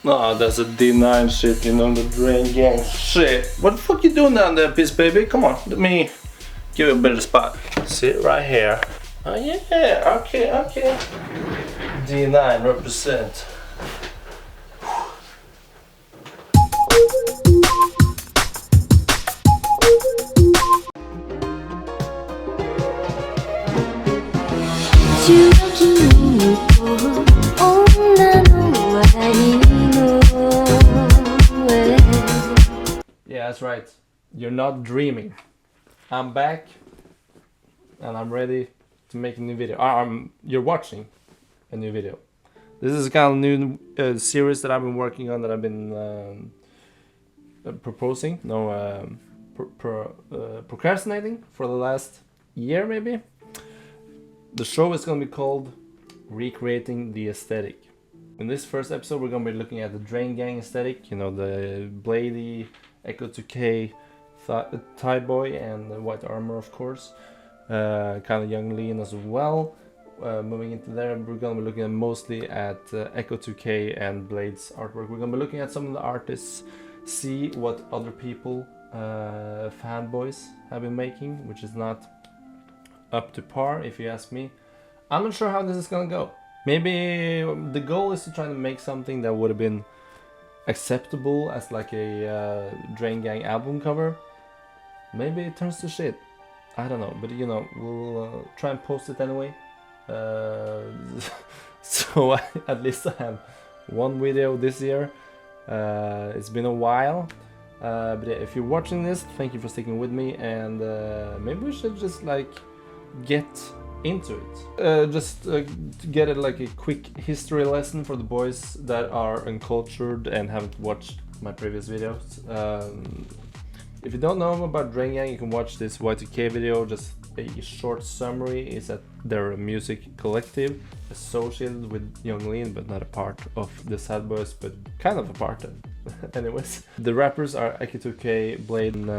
No, that's a D9 shit, you know, the Draingang shit. What the fuck you doing down there, piss baby? Come on, let me give you a better spot. Sit right here. Oh yeah, okay. D9 represent. Yeah, that's right. You're not dreaming. I'm back and I'm ready to make a new video. You're watching a new video. This is a kind of new series that I've been working on, that I've been procrastinating for the last year maybe. The show is going to be called Recreating the Aesthetic. In this first episode we're going to be looking at the Draingang aesthetic, you know, the bladey, Echo 2K, Sadboys and the white armor of course. Kind of young lean as well. Moving into there, we're going to be looking mostly at Echo 2K and Blade's artwork. We're going to be looking at some of the artists, see what other people, fanboys, have been making, which is not up to par if you ask me. I'm not sure how this is going to go. Maybe the goal is to try to make something that would have been acceptable as like a Draingang album cover. Maybe it turns to shit. I don't know, but you know, we'll try and post it anyway. So at least I have one video this year. It's been a while, but if you're watching this, thank you for sticking with me, and maybe we should just like get into it. Just to get it like a quick history lesson for the boys that are uncultured and haven't watched my previous videos. If you don't know about Draingang, you can watch this Y2K video. Just a short summary is that they're a music collective associated with Young Lean, but not a part of the Sadboys, but kind of a part of anyways. The rappers are Eki2K, Blade and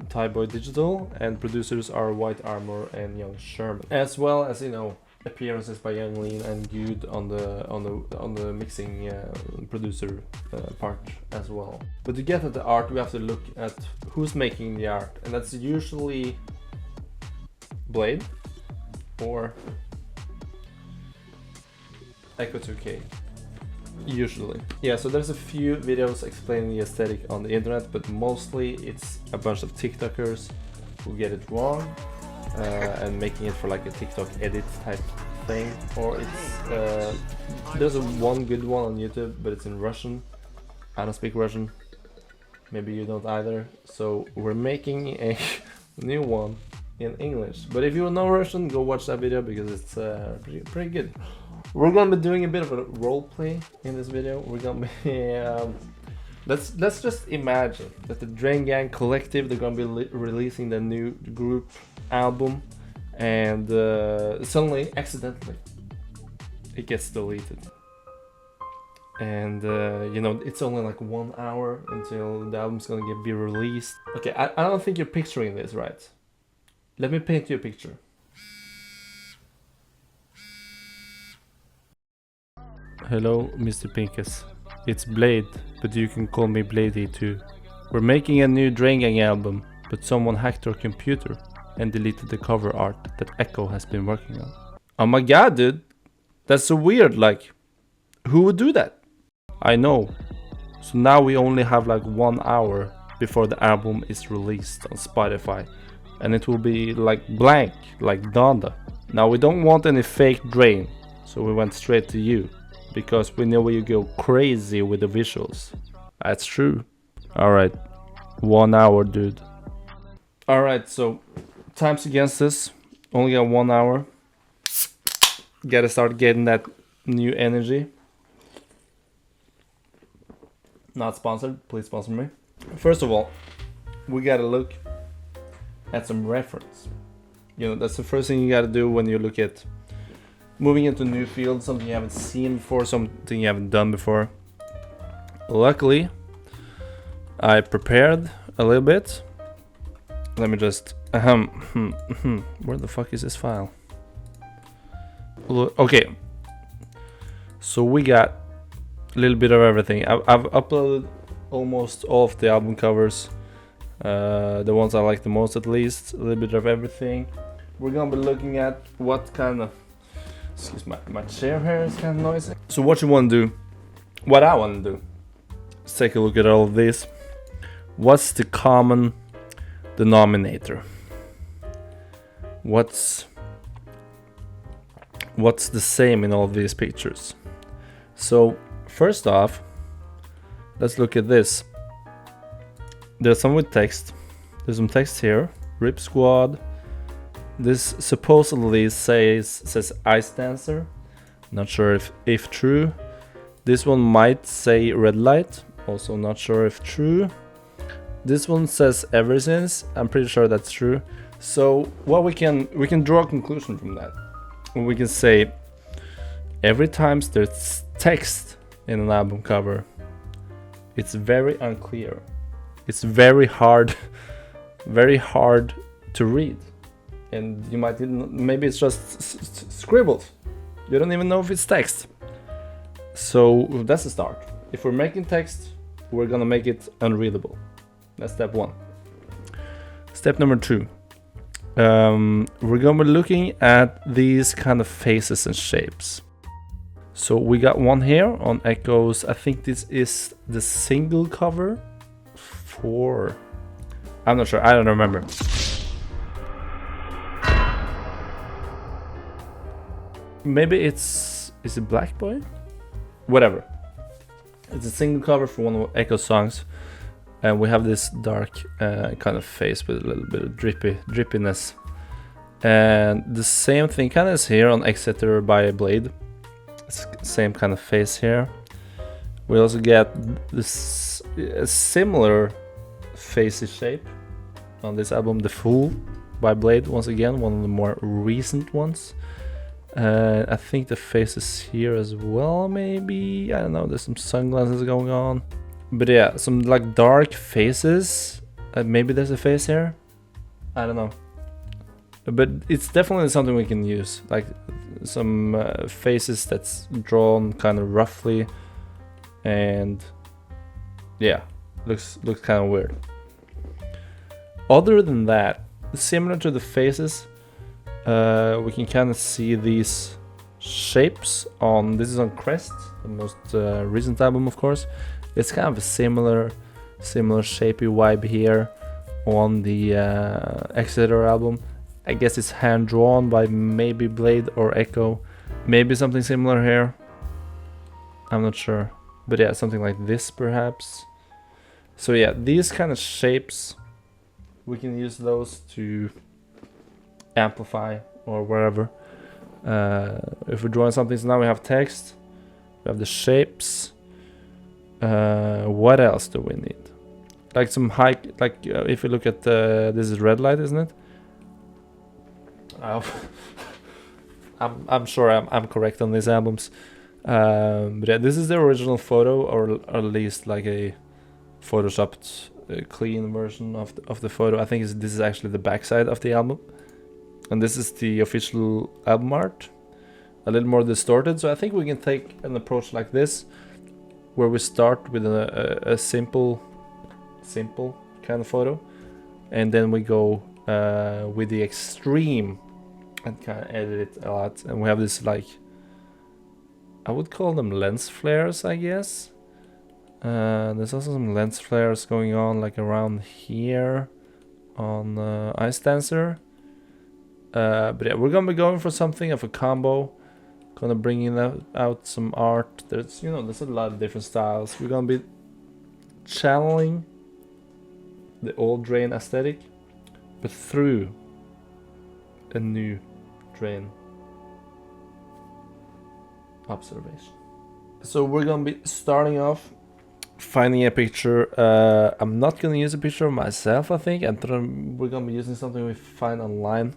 Tyboy Digital, and producers are White Armor and Young Sherman, as well as, you know, appearances by Young Lean and Good on the mixing producer part as well. But to get at the art, we have to look at who's making the art, and that's usually Blade or Echo 2K. Usually. Yeah, so there's a few videos explaining the aesthetic on the internet, but mostly it's a bunch of TikTokers who get it wrong and making it for like a TikTok edit type thing. Or it's there's one good one on YouTube, but it's in Russian. I don't speak Russian. Maybe you don't either. So we're making a new one in English. But if you know Russian, go watch that video because it's pretty good. We're gonna be doing a bit of a role play in this video. We're gonna be let's just imagine that the Draingang collective, they're gonna be releasing the new group album, and suddenly, accidentally, it gets deleted. And you know, it's only like 1 hour until the album's gonna be released. Okay, I don't think you're picturing this right. Let me paint you a picture. Hello, Mr. Pinkas. It's Blade, but you can call me Bladey too. We're making a new Draingang album, but someone hacked our computer and deleted the cover art that Echo has been working on. Oh my god, dude. That's so weird, like, who would do that? I know. So now we only have like 1 hour before the album is released on Spotify, and it will be like blank, like Donda. Now we don't want any fake Drain, so we went straight to you, because we know you go crazy with the visuals. That's true. Alright, 1 hour, dude. Alright, so time's against us. Only got 1 hour. Gotta start getting that new energy. Not sponsored, please sponsor me. First of all, we gotta look at some reference. You know, that's the first thing you gotta do when you look at moving into a new field, something you haven't seen before, something you haven't done before. Luckily, I prepared a little bit. Let me just where the fuck is this file? Okay, so we got a little bit of everything. I've uploaded almost all of the album covers, the ones I like the most at least, a little bit of everything. We're gonna be looking at what kind of, excuse my chair here is kind of noisy. So what you want to do, what I want to do, let's take a look at all of these. What's the common denominator? What's the same in all of these pictures? So first off, let's look at this. There's some with text. There's some text here. Rip Squad. This supposedly says Ice Dancer. Not sure if true. This one might say Red Light. Also not sure if true. This one says Ever Since. I'm pretty sure that's true. So what we can draw a conclusion from that. We can say every time there's text in an album cover, it's very unclear. It's very hard to read. And you might maybe it's just scribbled. You don't even know if it's text. So that's the start. If we're making text, we're gonna make it unreadable. That's step one. Step number two. We're gonna be looking at these kind of faces and shapes. So we got one here on Echoes. I think this is the single cover for, I'm not sure, I don't remember. Maybe is it Black Boy? Whatever. It's a single cover for one of Echo's songs. And we have this dark kind of face with a little bit of drippiness. And the same thing kind of is here on Exeter by Blade. It's same kind of face here. We also get this a similar facey shape on this album, The Fool by Blade, once again, one of the more recent ones. I think the face is here as well, maybe. I don't know, there's some sunglasses going on. But yeah, some like dark faces. Maybe there's a face here. I don't know. But it's definitely something we can use. Like some faces that's drawn kind of roughly. And yeah, looks kind of weird. Other than that, similar to the faces, we can kind of see these shapes on, this is on Crest, the most recent album of course. It's kind of a similar shapey vibe here on the Exeter album. I guess it's hand drawn by maybe Blade or Echo. Maybe something similar here. I'm not sure. But yeah, something like this perhaps. So yeah, these kind of shapes, we can use those to amplify or wherever. If we're drawing something, so now we have text, we have the shapes. What else do we need? Like some high, like if you look at this is Red Light, isn't it? I'm sure I'm correct on these albums. But yeah, this is the original photo, or at least like a photoshopped clean version of the photo. I think this is actually the backside of the album, and this is the official album art, a little more distorted. So I think we can take an approach like this, where we start with a simple kind of photo, and then we go with the extreme and kind of edit it a lot. And we have this, like, I would call them lens flares, I guess. There's also some lens flares going on, like around here on Ice Dancer. But yeah, we're gonna be going for something of a combo. Gonna bring in out some art. There's a lot of different styles. We're gonna be channeling the old Drain aesthetic, but through a new Drain observation. So we're gonna be starting off finding a picture. I'm not gonna use a picture of myself, I think. We're gonna be using something we find online.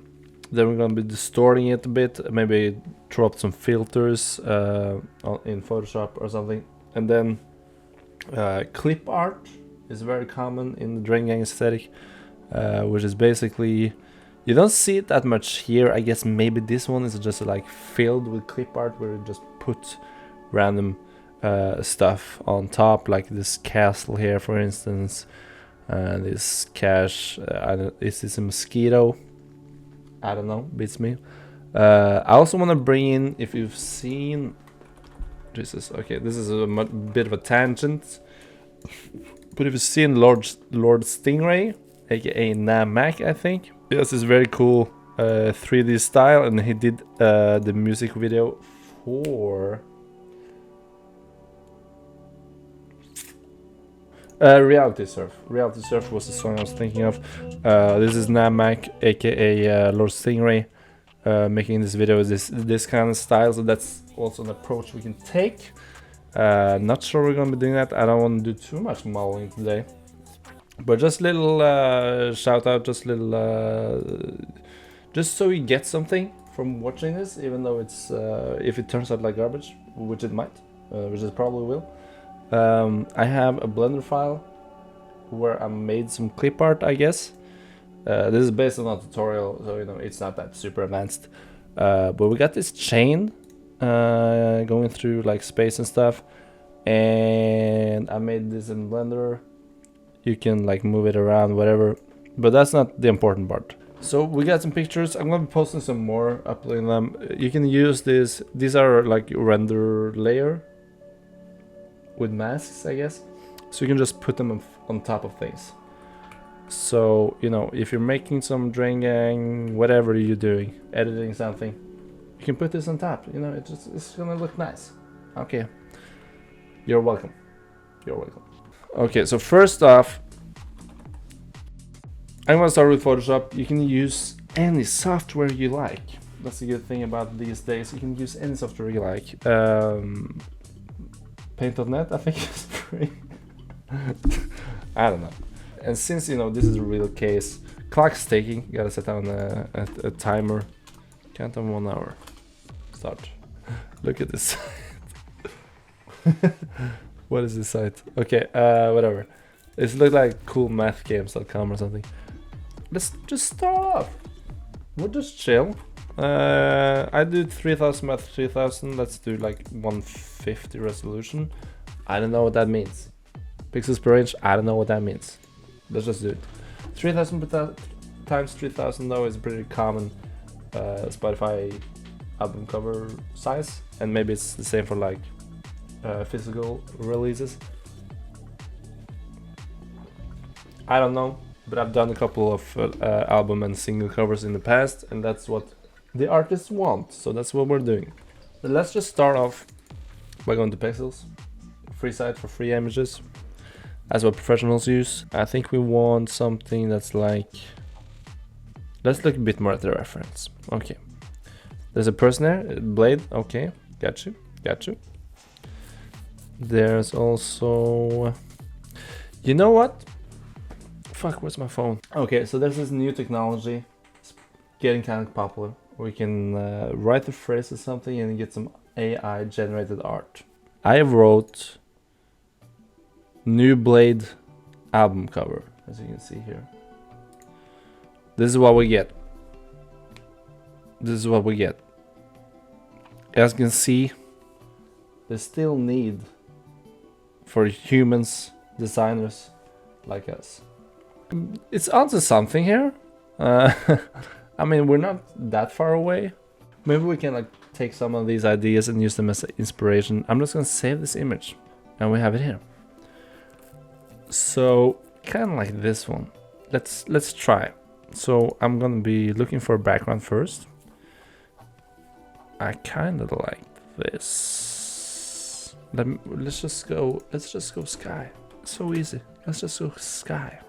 Then we're gonna be distorting it a bit, maybe throw up some filters in Photoshop or something. And then clip art is very common in the Draingang aesthetic, which is basically, you don't see it that much here. I guess maybe this one is just like filled with clip art, where you just put random stuff on top, like this castle here, for instance. This cache, is this a mosquito? I don't know, beats me. I also want to bring in, if you've seen, Jesus, okay, this is a bit of a tangent, but if you've seen Lord Stingray, aka Namak, I think, he has this very cool 3D style, and he did the music video for Reality Surf. Reality Surf was the song I was thinking of. This is Namak, aka Lord Stingray, making this video with this kind of style, so that's also an approach we can take. Not sure we're gonna be doing that. I don't want to do too much modeling today, but just little shout out, just so you get something from watching this, even though it's if it turns out like garbage, which it might, which it probably will. I have a Blender file where I made some clip art, I guess. This is based on a tutorial, so you know it's not that super advanced. But we got this chain going through like space and stuff, and I made this in Blender. You can like move it around, whatever, but that's not the important part. So we got some pictures. I'm gonna be posting some more, uploading them. You can use this. These are like render layer with masks, I guess. So you can just put them on top of things. So, you know, if you're making some Draingang, whatever you're doing, editing something, you can put this on top. You know, it's gonna look nice. Okay. You're welcome. You're welcome. Okay, so first off, I'm gonna start with Photoshop. You can use any software you like. That's the good thing about these days. You can use any software you like. Paint.net, I think is free. I don't know. And since you know this is a real case, clock's ticking. Gotta set down a timer. Count on 1 hour. Start. Look at this site. What is this site? Okay, whatever. It looks like coolmathgames.com or something. Let's just start off. We'll just chill. I do 3000 by 3000. Let's do like 150 resolution. I don't know what that means. Pixels per inch. I don't know what that means. Let's just do it. 3000 times 3000 though is pretty common Spotify album cover size, and maybe it's the same for like physical releases. I don't know, but I've done a couple of album and single covers in the past, and that's what the artists want, so that's what we're doing. But let's just start off by going to Pixels, free site for free images. That's what professionals use. I think we want something that's like, let's look a bit more at the reference. Okay, there's a person there, blade. Okay, got you. There's also, you know what? Fuck, where's my phone? Okay, so there's this new technology. It's getting kind of popular. We can write the phrase or something and get some AI generated art. I wrote new Blade album cover, as you can see here. This is what we get. As you can see, there's still need for humans, designers like us. It's onto something here. I mean, we're not that far away. Maybe we can like take some of these ideas and use them as inspiration. I'm just gonna save this image, and we have it here. So kind of like this one. Let's try. So I'm gonna be looking for a background first. I kind of like this. Let's just go sky. So easy. Let's just go sky.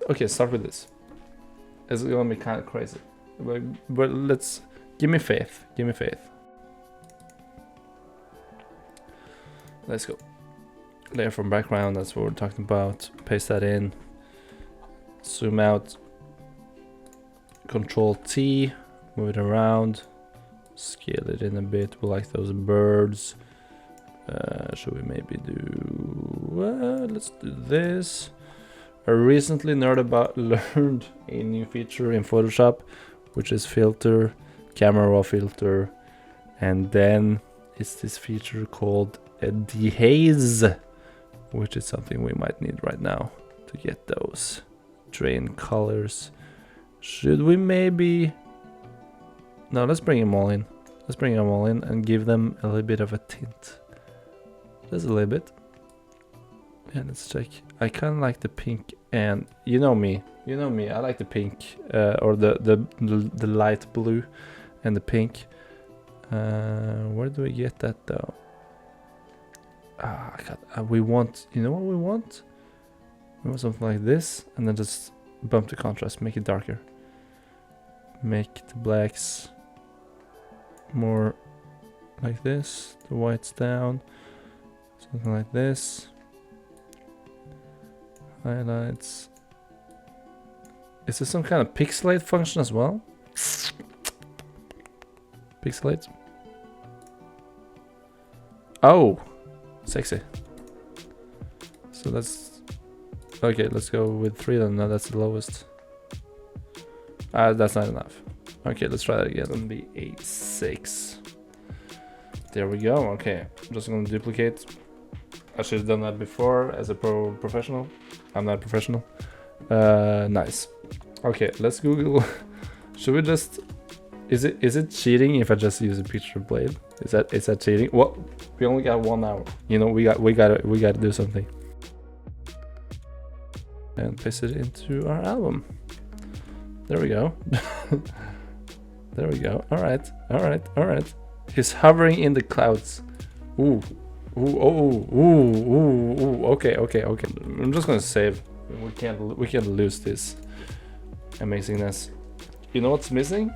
Okay, start with this. It's gonna be kind of crazy, but let's give me faith. Let's go. Layer from background. That's what we're talking about. Paste that in. Zoom out. Control T. Move it around. Scale it in a bit. We like those birds. Should we maybe do? Let's do this. I recently learned a new feature in Photoshop, which is filter, camera raw filter, And then it's this feature called a dehaze, which is something we might need right now to get those drain colors. Should we maybe... No, let's bring them all in. Let's bring them all in and give them a little bit of a tint. Just a little bit. Yeah, let's check. I kind of like the pink, and you know me, I like the pink, or the light blue and the pink. Where do we get that though? God, we want, you know what we want? We want something like this, and then just bump the contrast, make it darker. Make the blacks more like this, the whites down, something like this. Highlights. Is there some kind of pixelate function as well? Pixelate. Oh, sexy. So that's okay. Let's go with 3 then. No, that's the lowest. That's not enough. Okay, let's try that again and be a 6. There we go. Okay, I'm just gonna duplicate. I should have done that before as a professional. I'm not a professional. Nice. Okay, let's Google. Should we just... Is it cheating if I just use a picture blade? Is that cheating? Well, we only got 1 hour. You know, we gotta do something. And paste it into our album. There we go. There we go. All right. He's hovering in the clouds. Ooh. Ooh. Okay. I'm just gonna save. We can't lose this amazingness. You know what's missing?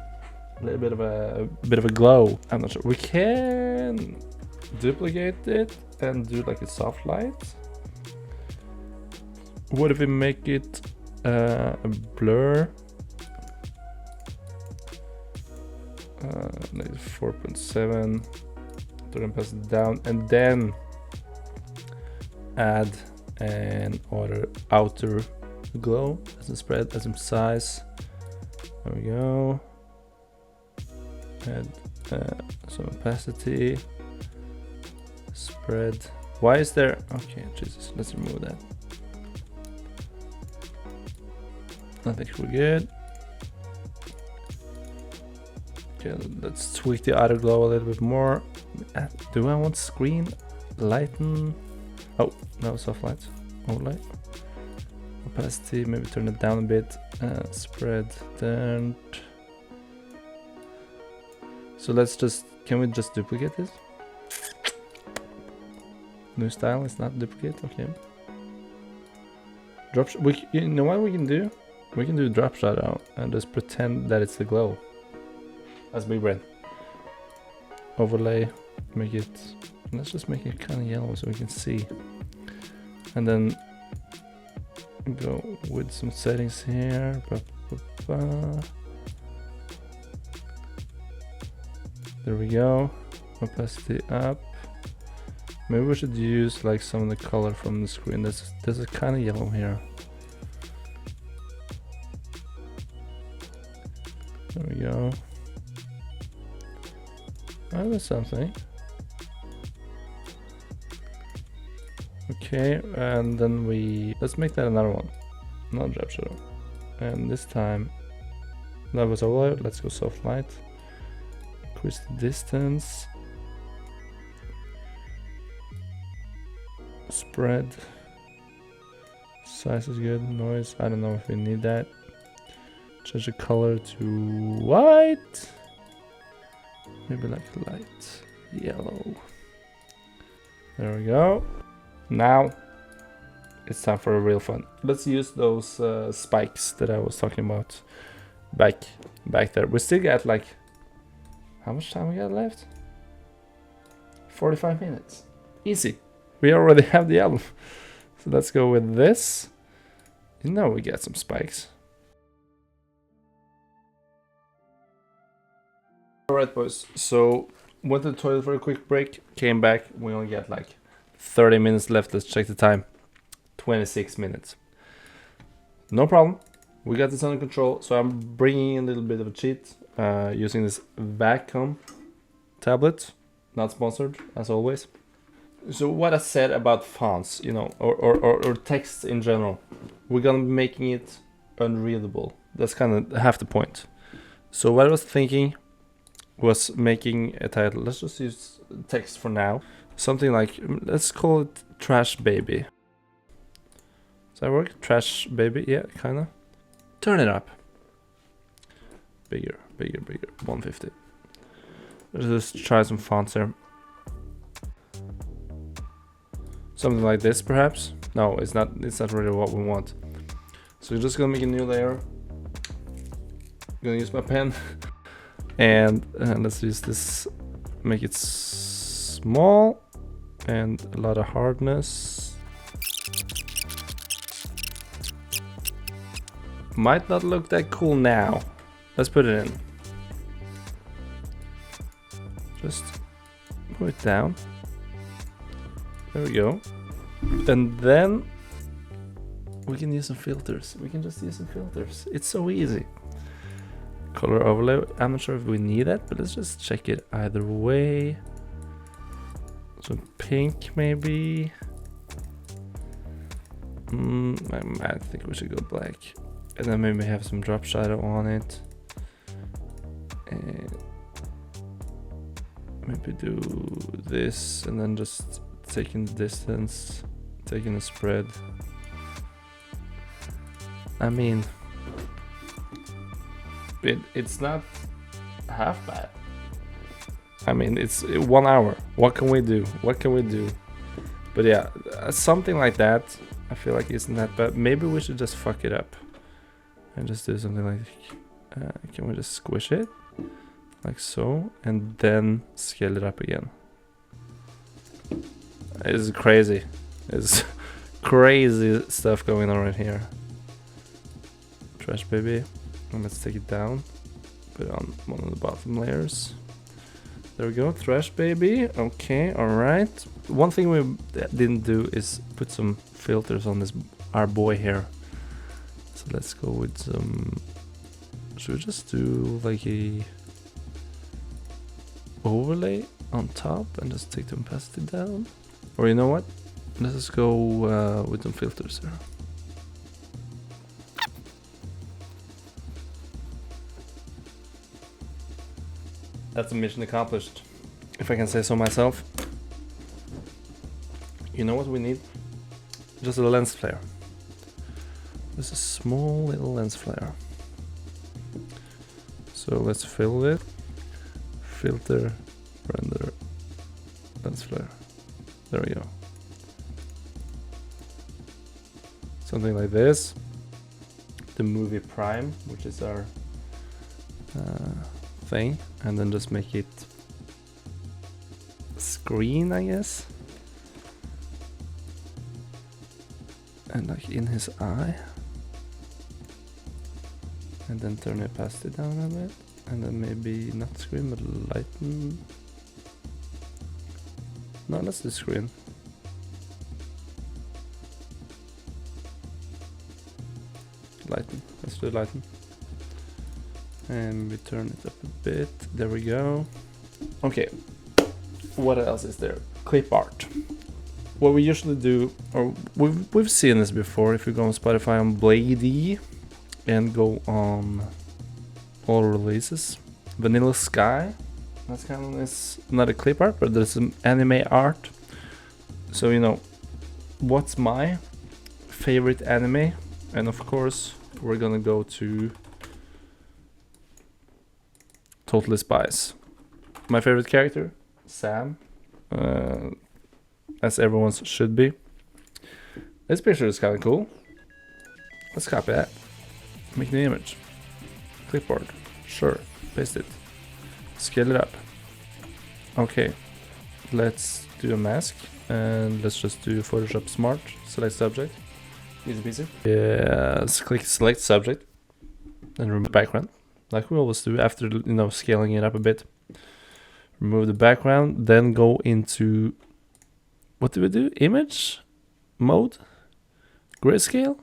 A little bit of a glow. I'm not sure. We can duplicate it and do like a soft light. What if we make it a blur? Like 4.7. Turn pass it down, and then add an outer glow as a spread, as a size. There we go. Add some opacity. Spread. Why is there? Okay, Jesus. Let's remove that. I think we're good. Okay, let's tweak the outer glow a little bit more. Do I want screen? Lighten? Oh, no, soft light. Overlay. Opacity, maybe turn it down a bit. Spread down. So let's just, can we just duplicate this? New style is not duplicate, okay. You know what we can do? We can do a drop shadow and just pretend that it's the glow. That's big red. Overlay, make it, let's just make it kind of yellow so we can see. And then go with some settings here. There we go. Opacity up. Maybe we should use like some of the color from the screen. There's a kind of yellow here. There we go. Oh, there's something. Okay, and then let's make that another one. Not drop shadow. And this time, that was overlay. Let's go soft light. Increase the distance. Spread. Size is good. Noise, I don't know if we need that. Change the color to white. Maybe like light yellow. There we go. Now it's time for a real fun. Let's use those spikes that I was talking about back there. We still got like, how much time we got left? 45 minutes. Easy. We already have the album. So let's go with this. You know we get some spikes. Alright boys, so went to the toilet for a quick break, came back, we only got like 30 minutes left. Let's check the time. 26 minutes. No problem, we got this under control. So I'm bringing in a little bit of a cheat using this vacuum tablet. Not sponsored, as always. So what I said about fonts, you know, or text in general, we're gonna be making it unreadable. That's kind of half the point. So what I was thinking was making a title. Let's just use text for now. Something like, let's call it Trash Baby. Does that work? Trash Baby? Yeah, kinda. Turn it up. Bigger, bigger, bigger. 150. Let's just try some fonts here. Something like this, perhaps? No, it's not. It's not really what we want. So we're just gonna make a new layer. Gonna use my pen, and let's use this. Make it small and a lot of hardness. Might not look that cool now. Let's put it in. Just move it down. There we go. And then we can use some filters. We can just use some filters. It's so easy. Color overlay. I'm not sure if we need that, but let's just check it either way. Some pink maybe. I think we should go black. And then maybe have some drop shadow on it. And maybe do this and then just taking the distance, taking the spread. I mean, it's not half bad. I mean, it's 1 hour. What can we do? What can we do? But yeah, something like that, I feel like isn't that bad. Maybe we should just fuck it up and just do something like, can we just squish it? Like so, and then scale it up again. It's crazy. It's crazy stuff going on right here. Trash Baby. And let's take it down. Put it on one of the bottom layers. There we go. Trash Baby. Okay, alright. One thing we didn't do is put some filters on this, our boy here. So let's go with some... Should we just do like a overlay on top and just take the opacity down? Or you know what? Let's just go with some filters here. That's a mission accomplished, if I can say so myself. You know what we need? Just a lens flare. Just a small little lens flare. So let's fill it. Filter, render, lens flare. There we go. Something like this. The movie Prime, which is our thing, and then just make it screen, I guess. And like in his eye. And then turn the opacity down a bit. And then maybe not screen, but lighten. No, let's do screen. Lighten. Let's do lighten. And we turn it up a bit. There we go. Okay. What else is there? Clip art. What we usually do, or we've seen this before. If you go on Spotify on Bladey and go on all releases, Vanilla Sky. That's kind of this, not a clip art, but there's some anime art. So you know, what's my favorite anime? And of course, we're gonna go to Totally Spies. My favorite character, Sam, as everyone's should be. This picture is kind of cool. Let's copy that. Make the image. Clipboard. Sure. Paste it. Scale it up. Okay. Let's do a mask. And let's just do Photoshop Smart. Select subject. Easy peasy. Yeah, let's click select subject. And remove background. Like we always do after, you know, scaling it up a bit. Remove the background. Then go into... What do we do? Image? Mode? Grayscale?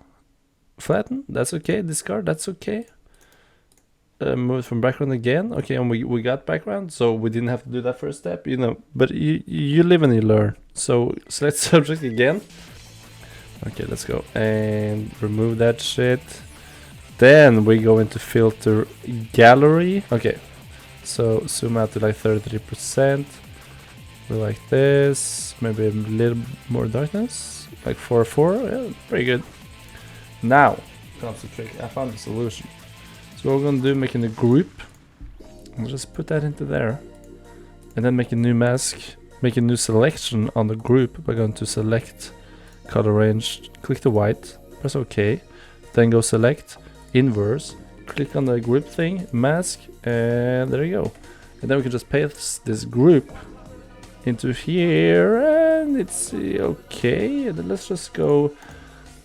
Flatten? That's okay. Discard? That's okay. move it from background again. Okay, and we got background, so we didn't have to do that first step, you know. But you live and you learn. So select subject again. Okay, let's go and remove that shit. Then we go into filter gallery. Okay, so zoom out to like 33%. We like this. Maybe a little more darkness, like 4:4. Yeah, pretty good. Now comes the trick. I found the solution. So what we're gonna do, make a new group. We'll just put that into there, and then make a new mask. Make a new selection on the group. We're going to select color range. Click the white. Press OK. Then go select inverse. Click on the group thing, mask, and there you go. And then we can just paste this group into here, and it's okay. And then let's just go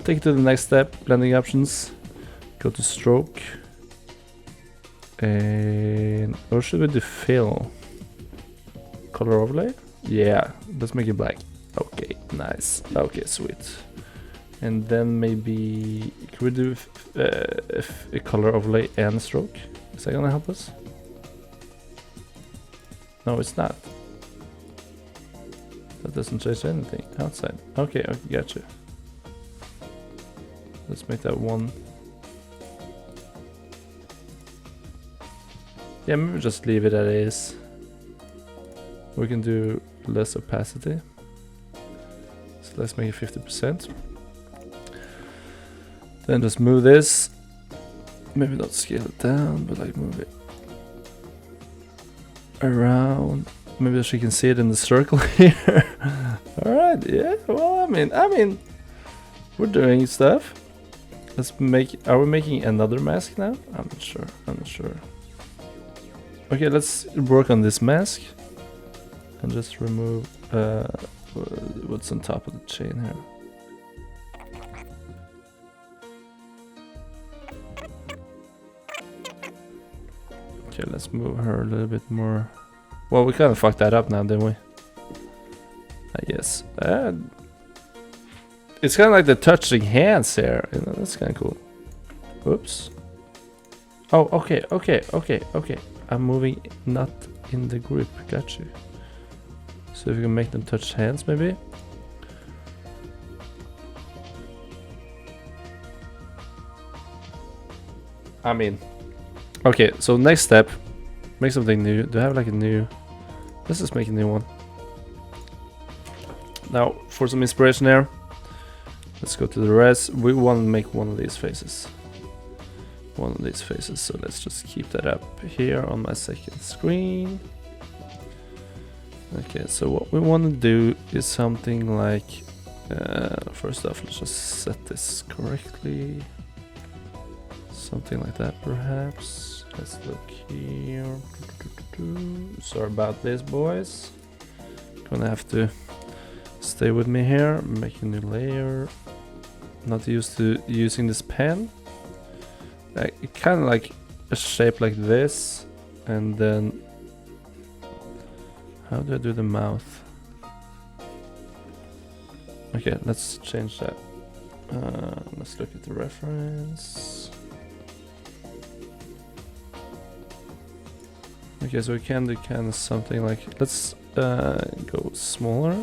take it to the next step. Blending options. Go to stroke. And or should we do fill? Color overlay? Yeah, let's make it black. Okay, nice. Okay, sweet. And then maybe can we do a color overlay and stroke? Is that gonna help us? No, it's not. That doesn't change anything outside. Okay, okay, gotcha. Let's make that one. Yeah, maybe just leave it as it is. We can do less opacity. So let's make it 50%. Then just move this. Maybe not scale it down, but like move it around. Maybe she can see it in the circle here. Alright, yeah, well, I mean, we're doing stuff. Let's make, are we making another mask now? I'm not sure. Okay, let's work on this mask and just remove what's on top of the chain here. Okay, let's move her a little bit more. Well, we kind of fucked that up now, didn't we? I guess. It's kind of like the touching hands here. You know, that's kind of cool. Oops. Oh, okay. I'm moving not in the group. Got you. So if you can make them touch hands, maybe. I mean, okay. So next step, make something new. Do I have like a new? Let's just make a new one. Now for some inspiration here, let's go to the rest. We want to make one of these faces. So let's just keep that up here on my second screen. Okay, so what we want to do is something like first off, let's just set this correctly, something like that perhaps. Let's look here. Sorry about this, boys, gonna have to stay with me here. Make a new layer. Not used to using this pen. Kind of like a shape like this, and then how do I do the mouth? Okay, let's change that. Let's look at the reference. Okay, so we can do kind of something like, let's go smaller.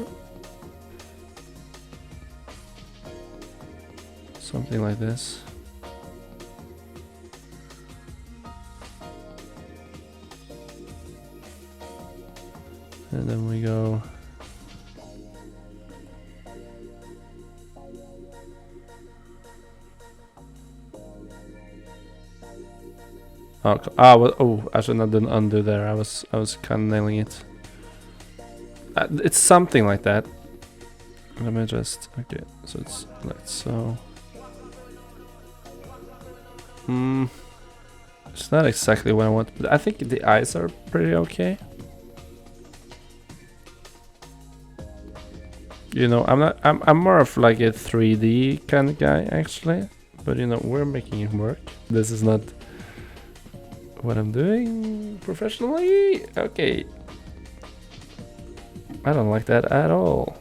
Something like this. And then we go. Well, oh, I shouldn't have done undo there. I was kind of nailing it. It's something like that. Let me just, okay, so it's like so. It's not exactly what I want, but I think the eyes are pretty okay. You know, I'm more of like a 3D kind of guy actually, but you know, we're making it work. This is not what I'm doing professionally. Okay, I don't like that at all.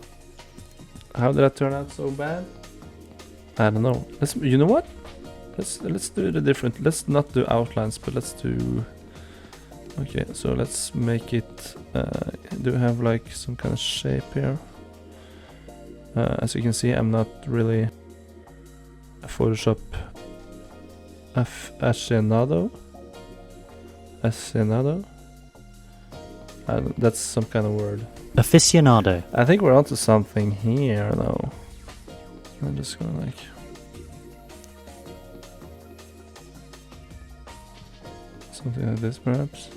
How did that turn out so bad? I don't know. You know what? let's do it different. Let's not do outlines, but let's do. Okay, so let's make it. Do have like some kind of shape here. As you can see, I'm not really a Photoshop aficionado. That's some kind of word. Aficionado. I think we're onto something here, though. I'm just gonna like. Something like this, perhaps.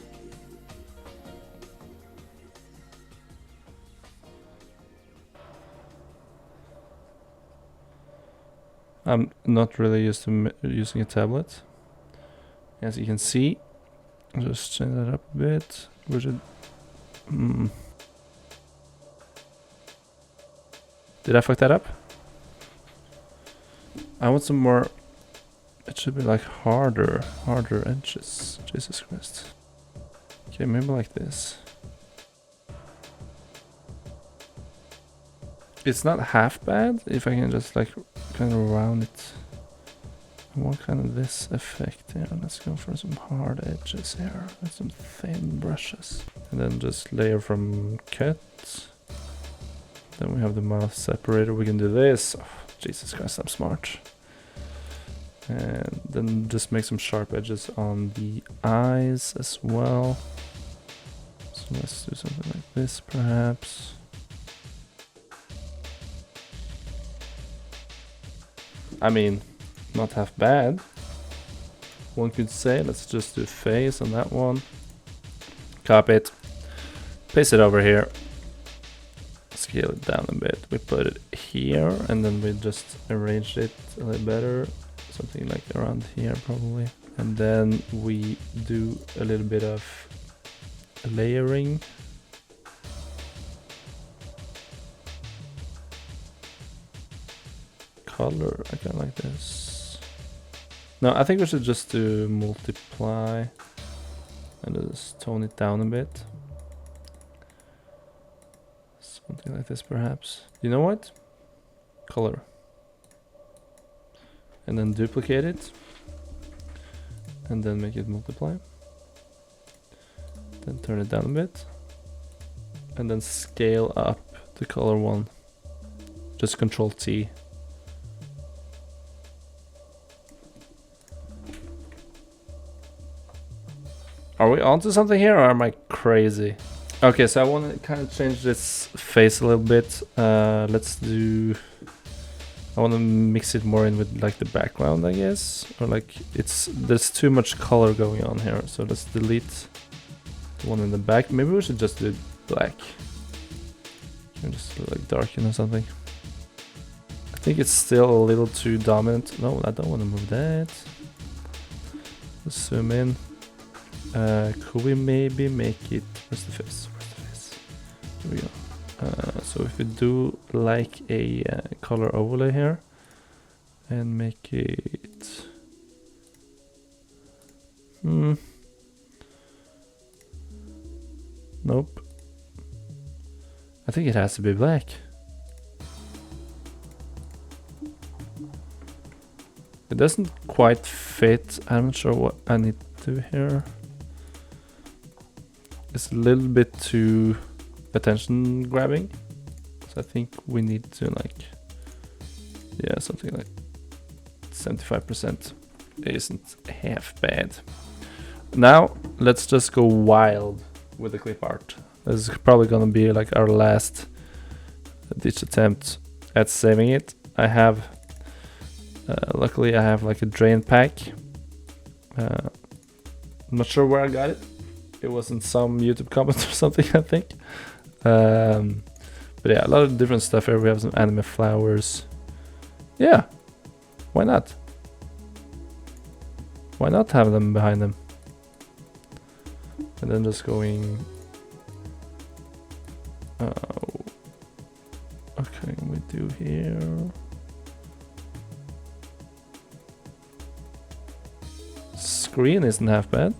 I'm not really used to using a tablet. As you can see, I'll just change that up a bit. We should. Did I fuck that up? I want some more. It should be like harder edges. Jesus Christ. Okay, maybe like this. It's not half bad if I can just like kind of round it. I want kind of this effect here. Let's go for some hard edges here with some thin brushes. And then just layer from cut. Then we have the mouth separator. We can do this. Oh, Jesus Christ, I'm smart. And then just make some sharp edges on the eyes as well. So let's do something like this perhaps. I mean, not half bad. One could say, let's just do face on that one. Copy it. Paste it over here. Scale it down a bit. We put it here and then we just arranged it a little better. Something like around here probably. And then we do a little bit of layering. Color, I kind of like this. No, I think we should just do multiply and just tone it down a bit. Something like this perhaps. You know what? Color. And then duplicate it. And then make it multiply. Then turn it down a bit. And then scale up the color one. Just Control T. Are we onto something here or am I crazy? Okay, so I want to kind of change this face a little bit. Let's do... I want to mix it more in with like the background, I guess. Or like there's too much color going on here. So let's delete the one in the back. Maybe we should just do black. Can just like darken or something. I think it's still a little too dominant. No, I don't want to move that. Let's zoom in. Could we maybe make it... Where's the face? Where's the face? There we go. So if we do like a color overlay here and make it... Nope. I think it has to be black. It doesn't quite fit. I'm not sure what I need to do here. It's a little bit too attention grabbing. So I think we need to like, yeah, something like 75% isn't half bad. Now let's just go wild with the clip art. This is probably gonna be like our last ditch attempt at saving it. I have, luckily I have like a drain pack. I'm not sure where I got it. It was in some YouTube comments or something, I think. But yeah, a lot of different stuff here. We have some anime flowers. Yeah, why not? Why not have them behind them? And then just going... okay, we do here... Screen isn't half bad.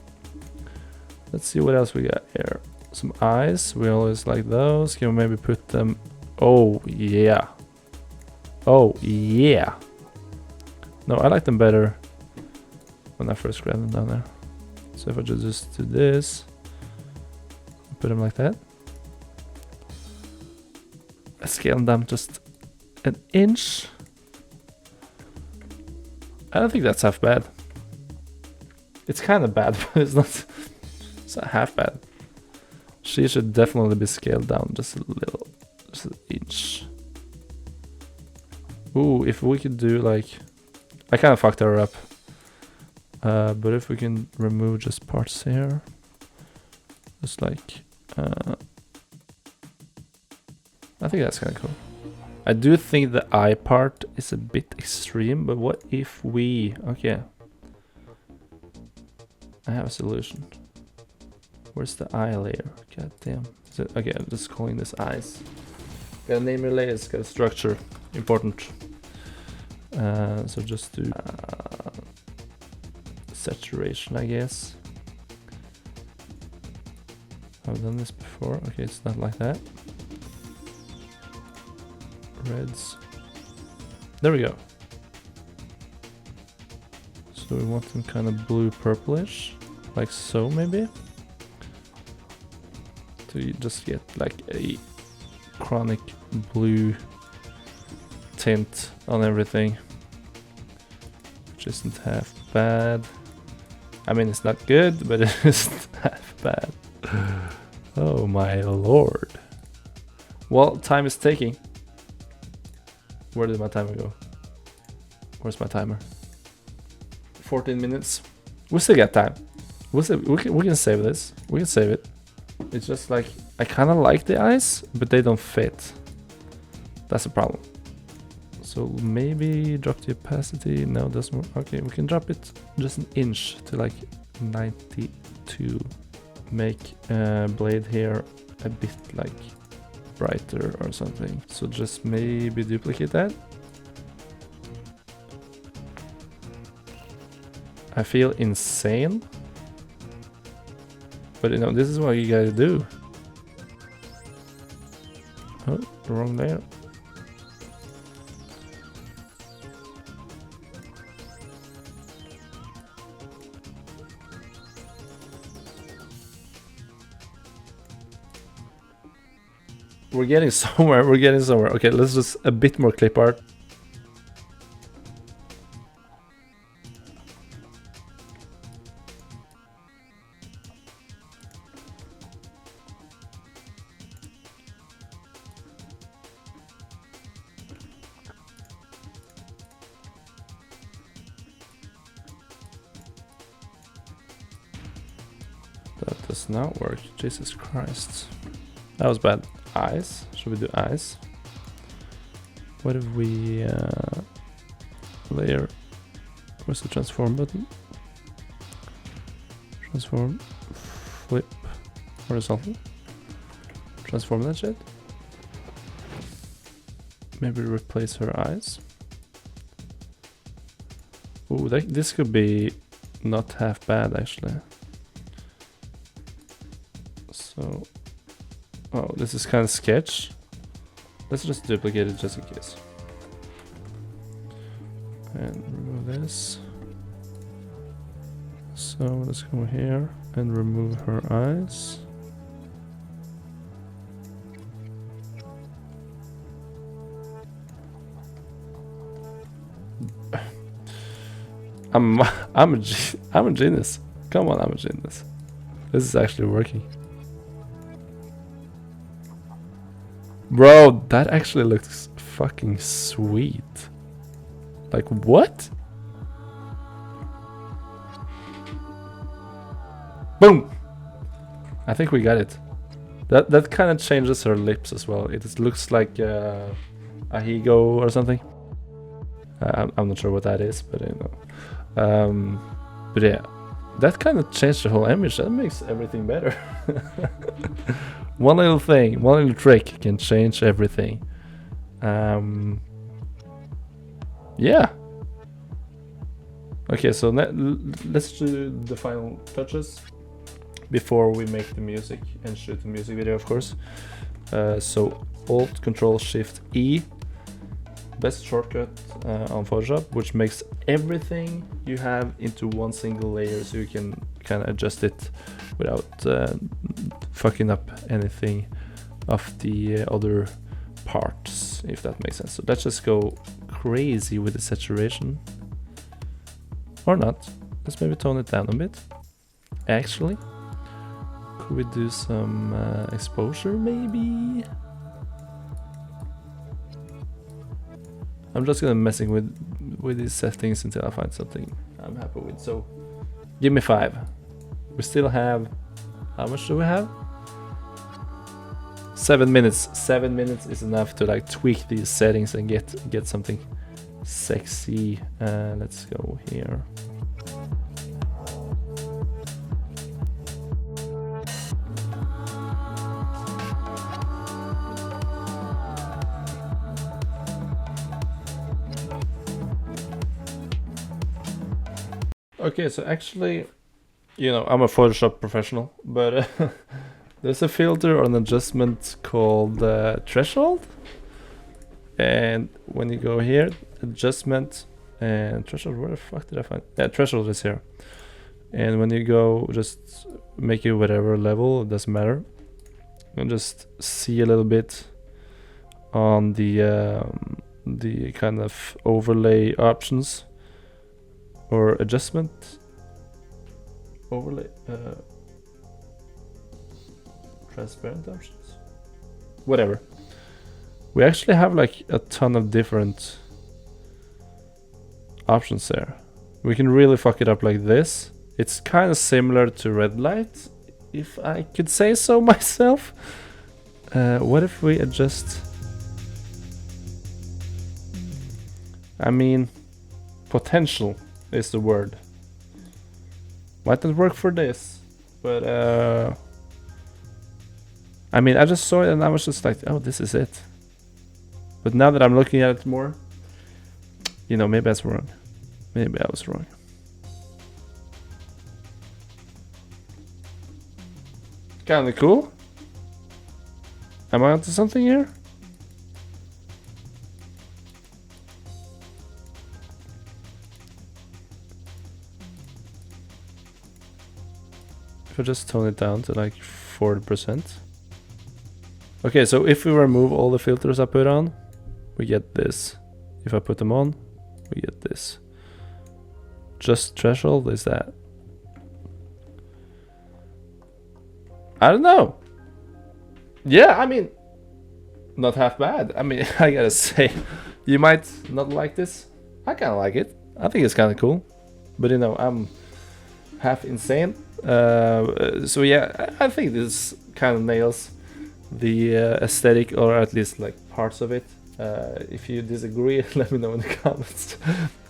Let's see what else we got here. Some eyes. We always like those. Can we maybe put them... Oh, yeah. Oh, yeah. No, I like them better when I first grabbed them down there. So if I just do this, put them like that, I scale them just an inch. I don't think that's half bad. It's kind of bad, but it's not half bad. She should definitely be scaled down just a little, just an inch. Ooh, if we could do like, I kind of fucked her up. But if we can remove just parts here, just like, I think that's kind of cool. I do think the eye part is a bit extreme, but what if we, okay, I have a solution. Where's the eye layer? God damn. Is it, okay, I'm just calling this eyes. Got a name relay, it's got a structure, important. So just do saturation, I guess. I've done this before. Okay, it's not like that. Reds. There we go. So we want them kind of blue purplish, like so maybe. So you just get like a chronic blue tint on everything, which isn't half bad. I mean, it's not good, but it isn't half bad. Oh my lord. Well, time is ticking. Where did my timer go? Where's my timer? 14 minutes. We still got time. We can save this. We can save it. It's just like, I kind of like the eyes, but they don't fit. That's a problem. So maybe drop the opacity. No, it doesn't work. Okay, we can drop it just an inch to like 92. Make blade here a bit like brighter or something. So just maybe duplicate that. I feel insane. But you know, this is what you gotta do. Oh, wrong layer. We're getting somewhere, we're getting somewhere. Okay, let's just a bit more clip art. That does not work, Jesus Christ. That was bad. Eyes, should we do eyes? What if we layer, where's the transform button? Transform, flip, horizontal. Transform that shit. Maybe replace her eyes. Ooh, this could be not half bad actually. So, oh, this is kind of sketch. Let's just duplicate it just in case. And remove this. So let's go here and remove her eyes. I'm a genius. Come on, I'm a genius. This is actually working. Bro, that actually looks fucking sweet. Like, what? Boom! I think we got it. That kind of changes her lips as well. It looks like a Higo or something. I'm not sure what that is, but you know. But yeah, that kind of changed the whole image. That makes everything better. One little thing, one little trick can change everything. Yeah. Okay, so let's do the final touches before we make the music and shoot the music video, of course. So Alt, Control, Shift, E. best shortcut on Photoshop, which makes everything you have into one single layer, so you can kind of adjust it without fucking up anything of the other parts, if that makes sense. So let's just go crazy with the saturation, or not. Let's maybe tone it down a bit. Actually, could we do some exposure maybe? I'm just gonna messing with these settings until I find something I'm happy with. So give me 5. We still have, how much do we have? 7 minutes. 7 minutes is enough to like tweak these settings and get something sexy. Let's go here. Okay, so actually, you know, I'm a Photoshop professional, but there's a filter or an adjustment called threshold. And when you go here, adjustment and threshold, where the fuck did I find? Yeah, threshold is here. And when you go, just make it whatever level, it doesn't matter. And just see a little bit on the kind of overlay options. Or adjustment overlay transparent options, whatever. We actually have like a ton of different options there. We can really fuck it up like this. It's kind of similar to red light, if I could say so myself. What if we adjust? I mean, potential is the word. Might not work for this, but I mean, I just saw it and I was just like, oh, this is it. But now that I'm looking at it more, you know, maybe I was wrong. Maybe I was wrong. Kinda cool. Am I onto something here? If I just tone it down to like 40%. Okay, so if we remove all the filters I put on, we get this. If I put them on, we get this. Just threshold is that. I don't know. Yeah, I mean, not half bad. I mean, I gotta say, you might not like this. I kind of like it. I think it's kind of cool. But you know, I'm half insane. So yeah, I think this kind of nails the aesthetic, or at least like parts of it. If you disagree, let me know in the comments.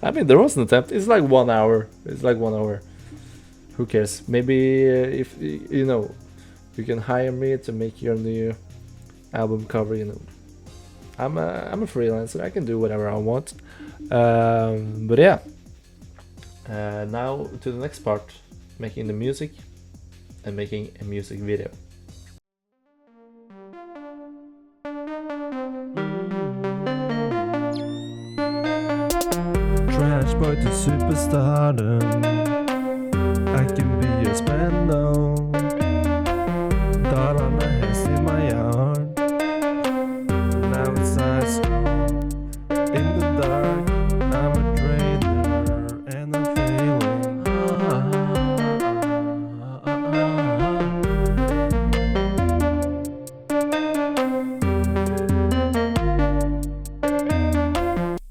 I mean, there was an attempt. It's like 1 hour. It's like 1 hour. Who cares? Maybe if you know, you can hire me to make your new album cover. You know, I'm a freelancer. I can do whatever I want. But yeah. Now to the next part, making the music and making a music video.